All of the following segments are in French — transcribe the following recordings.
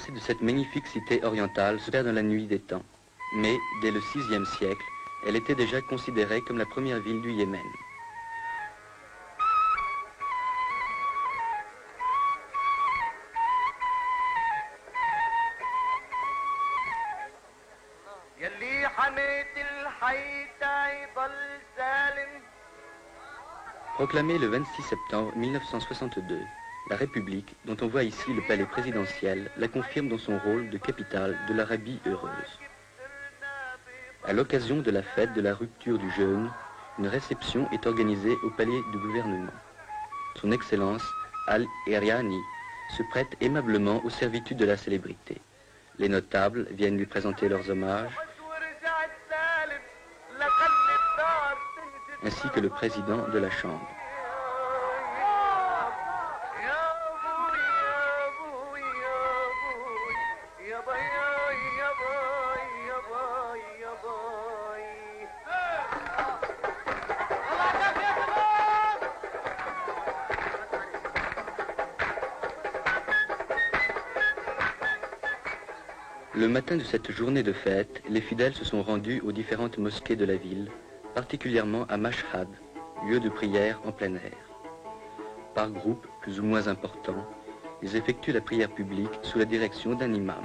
passé de cette magnifique cité orientale se perd dans la nuit des temps. Mais, dès le VIe siècle, elle était déjà considérée comme la première ville du Yémen. Proclamée le 26 septembre 1962, la République, dont on voit ici le palais présidentiel, la confirme dans son rôle de capitale de l'Arabie heureuse. À l'occasion de la fête de la rupture du jeûne, une réception est organisée au palais du gouvernement. Son Excellence Al-Iriani se prête aimablement aux servitudes de la célébrité. Les notables viennent lui présenter leurs hommages, ainsi que le président de la Chambre. Le matin de cette journée de fête, les fidèles se sont rendus aux différentes mosquées de la ville, particulièrement à Mashhad, lieu de prière en plein air. Par groupe plus ou moins important, ils effectuent la prière publique sous la direction d'un imam.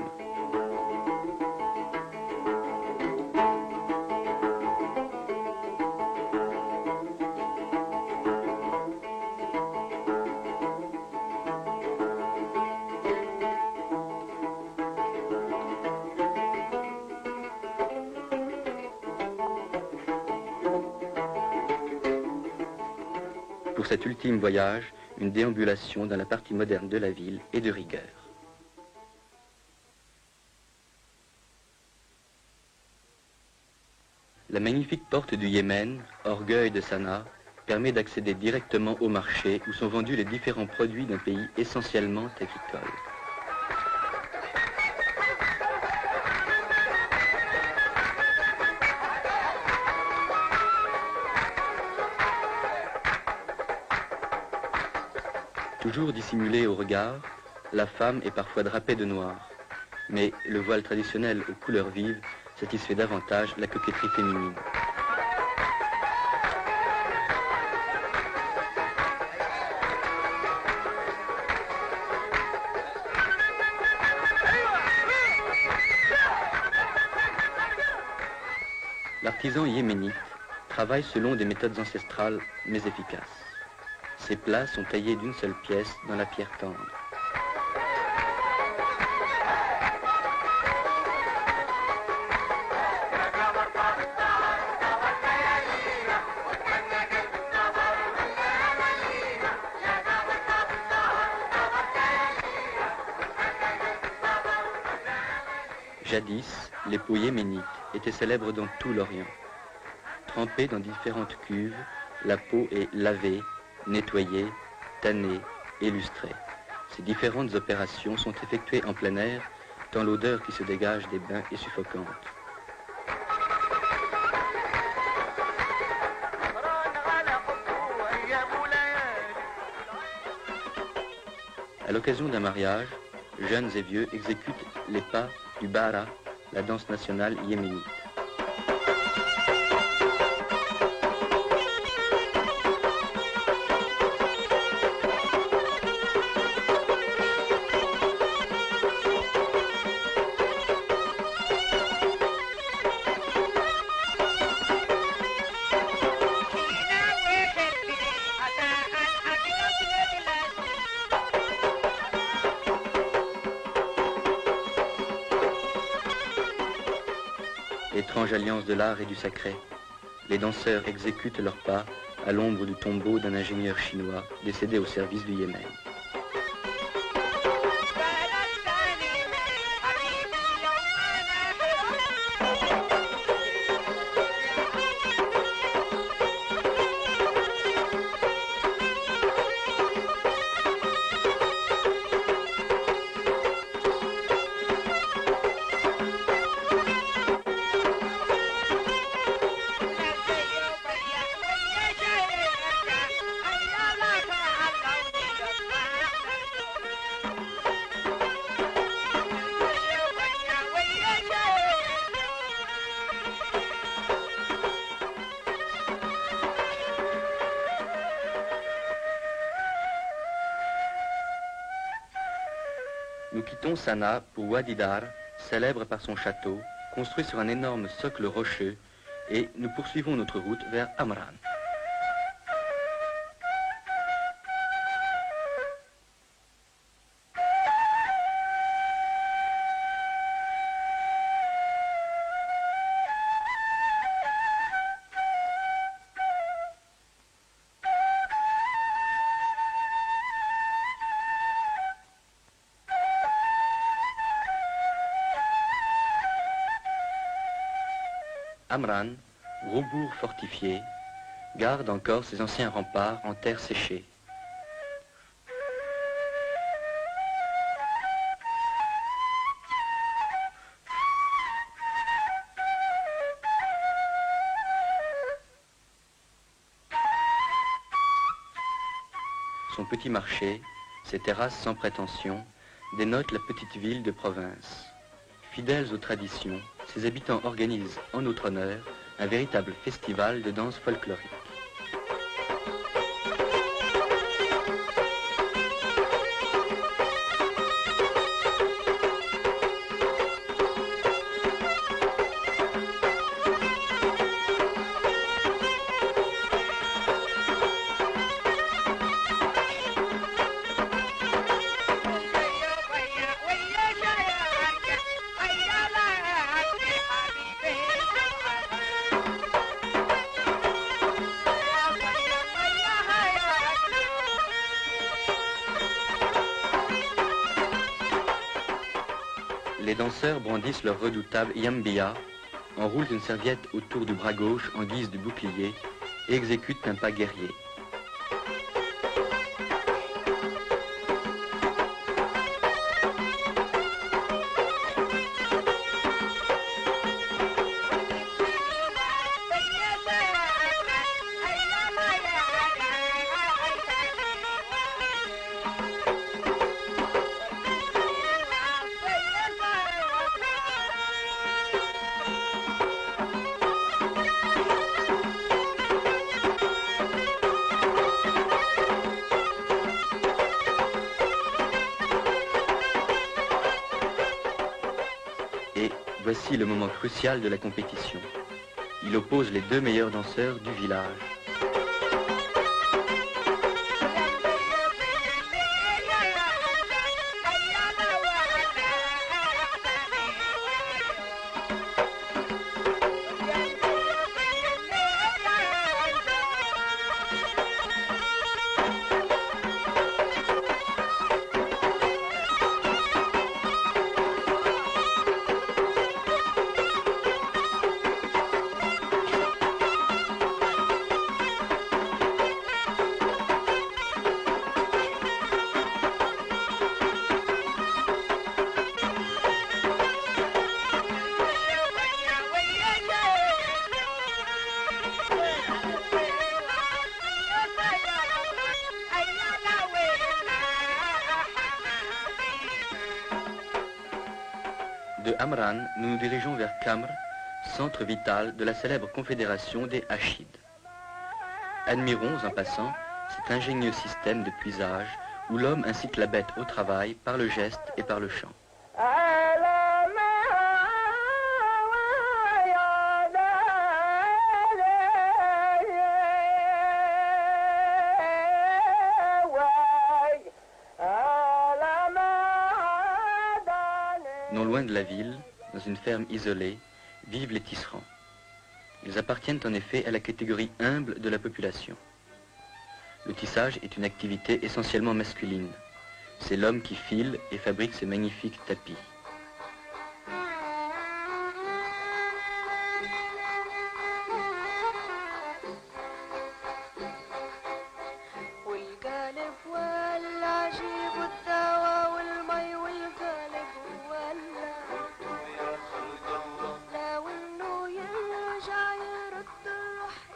Pour cet ultime voyage, une déambulation dans la partie moderne de la ville est de rigueur. La magnifique porte du Yémen, orgueil de Sanaa, permet d'accéder directement au marché où sont vendus les différents produits d'un pays essentiellement agricole. Toujours dissimulée au regard, la femme est parfois drapée de noir. Mais le voile traditionnel aux couleurs vives satisfait davantage la coquetterie féminine. L'artisan yéménite travaille selon des méthodes ancestrales mais efficaces. Ces plats sont taillés d'une seule pièce dans la pierre tendre. Jadis, les peaux yéménites étaient célèbres dans tout l'Orient. Trempée dans différentes cuves, la peau est lavée, nettoyée, tannée, illustrée. Ces différentes opérations sont effectuées en plein air, tant l'odeur qui se dégage des bains est suffocante. À l'occasion d'un mariage, jeunes et vieux exécutent les pas du Bara, la danse nationale yéménite. Étrange alliance de l'art et du sacré. Les danseurs exécutent leurs pas à l'ombre du tombeau d'un ingénieur chinois décédé au service du Yémen. quittons Sanaa pour Wadi Dar, célèbre par son château, construit sur un énorme socle rocheux, et nous poursuivons notre route vers Amran. Amran, gros bourg fortifié, garde encore ses anciens remparts en terre séchée. Son petit marché, ses terrasses sans prétention, dénotent la petite ville de province. Fidèles aux traditions, ses habitants organisent en notre honneur un véritable festival de danse folklorique. Les danseurs brandissent leur redoutable yambia, enroulent une serviette autour du bras gauche en guise de bouclier et exécutent un pas guerrier. Et voici le moment crucial de la compétition. Il oppose les deux meilleurs danseurs du village. De Amran, nous nous dirigeons vers Kamr, centre vital de la célèbre confédération des Hachides. Admirons en passant cet ingénieux système de puisage où l'homme incite la bête au travail par le geste et par le chant. Non loin de la ville, dans une ferme isolée, vivent les tisserands. Ils appartiennent en effet à la catégorie humble de la population. Le tissage est une activité essentiellement masculine. C'est l'homme qui file et fabrique ces magnifiques tapis.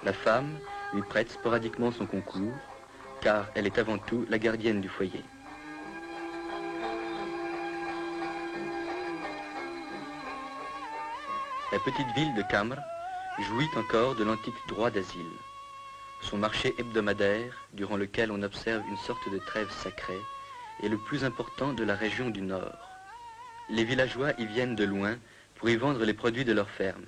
La femme lui prête sporadiquement son concours, car elle est avant tout la gardienne du foyer. La petite ville de Kamr jouit encore de l'antique droit d'asile. Son marché hebdomadaire, durant lequel on observe une sorte de trêve sacrée, est le plus important de la région du Nord. Les villageois y viennent de loin pour y vendre les produits de leur ferme.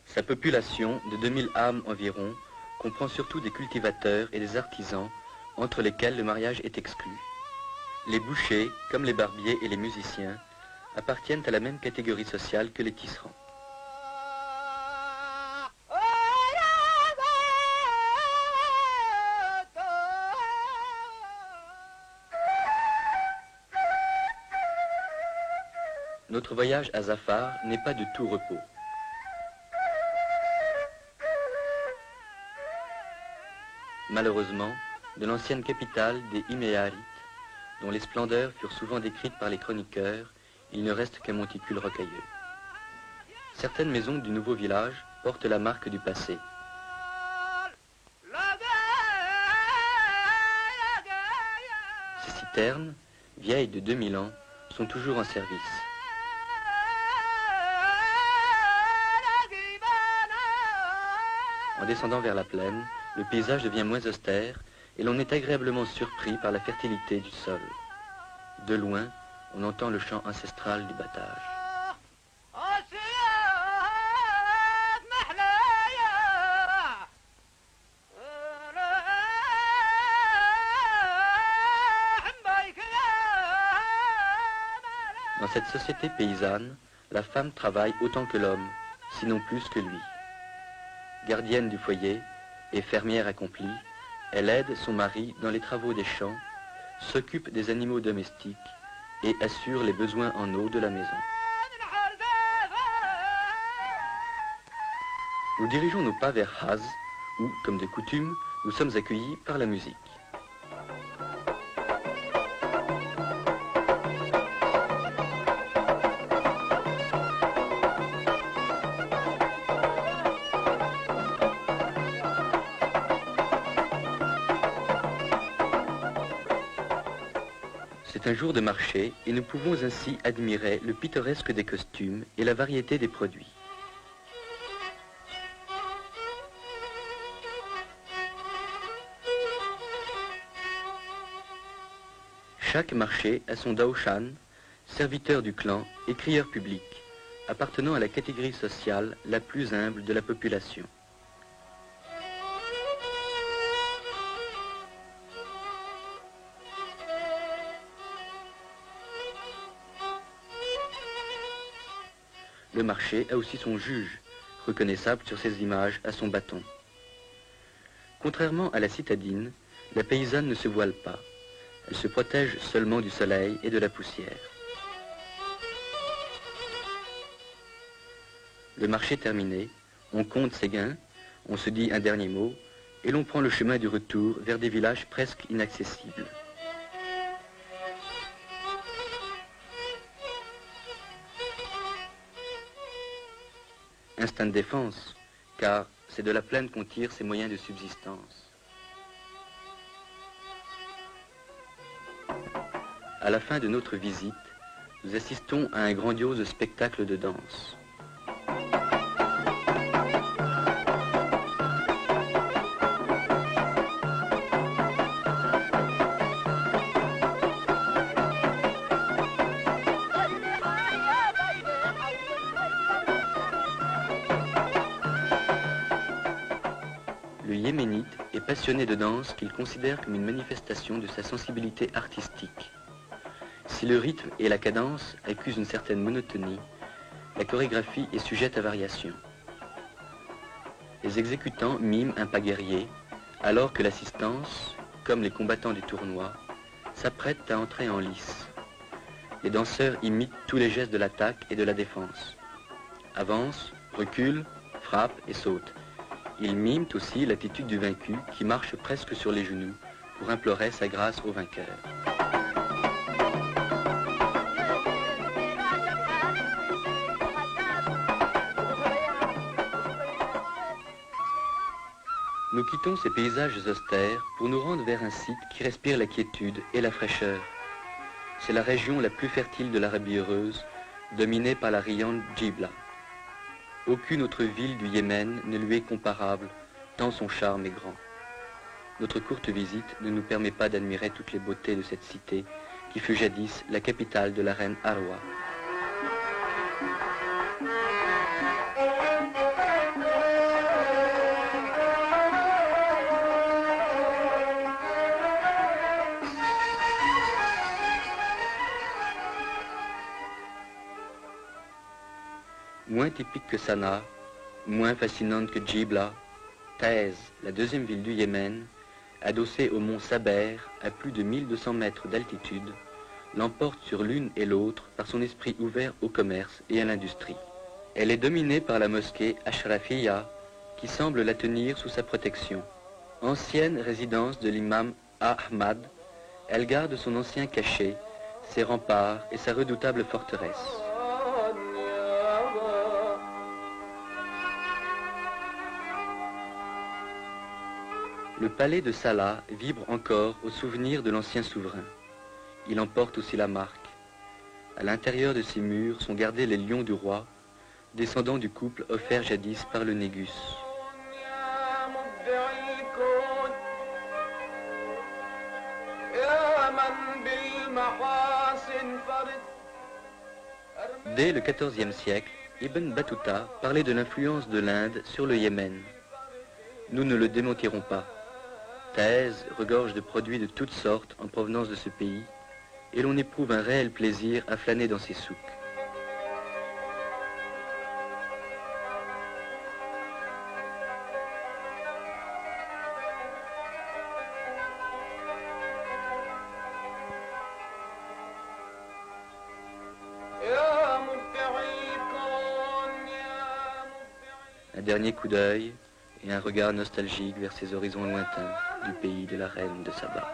Sa population, de 2000 âmes environ, comprend surtout des cultivateurs et des artisans, entre lesquels le mariage est exclu. Les bouchers, comme les barbiers et les musiciens, appartiennent à la même catégorie sociale que les tisserands. Notre voyage à Zafar n'est pas de tout repos. Malheureusement, de l'ancienne capitale des Iméarites, dont les splendeurs furent souvent décrites par les chroniqueurs, il ne reste qu'un monticule rocailleux. Certaines maisons du nouveau village portent la marque du passé. Ces citernes, vieilles de 2000 ans, sont toujours en service. En descendant vers la plaine, le paysage devient moins austère et l'on est agréablement surpris par la fertilité du sol. De loin, on entend le chant ancestral du battage. Dans cette société paysanne, la femme travaille autant que l'homme, sinon plus que lui. Gardienne du foyer et fermière accomplie, elle aide son mari dans les travaux des champs, s'occupe des animaux domestiques et assure les besoins en eau de la maison. Nous dirigeons nos pas vers Haz, où, comme de coutume, nous sommes accueillis par la musique. C'est un jour de marché et nous pouvons ainsi admirer le pittoresque des costumes et la variété des produits. Chaque marché a son daoshan, serviteur du clan et crieur public, appartenant à la catégorie sociale la plus humble de la population. Le marché a aussi son juge, reconnaissable sur ses images à son bâton. Contrairement à la citadine, la paysanne ne se voile pas. Elle se protège seulement du soleil et de la poussière. Le marché terminé, on compte ses gains, on se dit un dernier mot, et l'on prend le chemin du retour vers des villages presque inaccessibles. Instinct de défense, car c'est de la plaine qu'on tire ses moyens de subsistance. À la fin de notre visite, nous assistons à un grandiose spectacle de danse. Le Yéménite est passionné de danse qu'il considère comme une manifestation de sa sensibilité artistique. Si le rythme et la cadence accusent une certaine monotonie, la chorégraphie est sujette à variation. Les exécutants miment un pas guerrier, alors que l'assistance, comme les combattants du tournoi, s'apprête à entrer en lice. Les danseurs imitent tous les gestes de l'attaque et de la défense. Avancent, reculent, frappent et sautent. Ils miment aussi l'attitude du vaincu qui marche presque sur les genoux pour implorer sa grâce au vainqueur. Nous quittons ces paysages austères pour nous rendre vers un site qui respire la quiétude et la fraîcheur. C'est la région la plus fertile de l'Arabie heureuse, dominée par la riante Djibla. Aucune autre ville du Yémen ne lui est comparable, tant son charme est grand. Notre courte visite ne nous permet pas d'admirer toutes les beautés de cette cité qui fut jadis la capitale de la reine Arwa. Moins typique que Sanaa, moins fascinante que Djibla, Taïz, la deuxième ville du Yémen, adossée au mont Saber à plus de 1200 mètres d'altitude, l'emporte sur l'une et l'autre par son esprit ouvert au commerce et à l'industrie. Elle est dominée par la mosquée Ashrafiyya, qui semble la tenir sous sa protection. Ancienne résidence de l'imam Ahmad, elle garde son ancien cachet, ses remparts et sa redoutable forteresse. Le palais de Salah vibre encore au souvenir de l'ancien souverain. Il en porte aussi la marque. À l'intérieur de ses murs sont gardés les lions du roi, descendants du couple offert jadis par le Négus. Dès le XIVe siècle, Ibn Battuta parlait de l'influence de l'Inde sur le Yémen. Nous ne le démentirons pas. Taïz regorge de produits de toutes sortes en provenance de ce pays, et l'on éprouve un réel plaisir à flâner dans ses souks. Un dernier coup d'œil et un regard nostalgique vers ces horizons lointains du pays de la reine de Saba.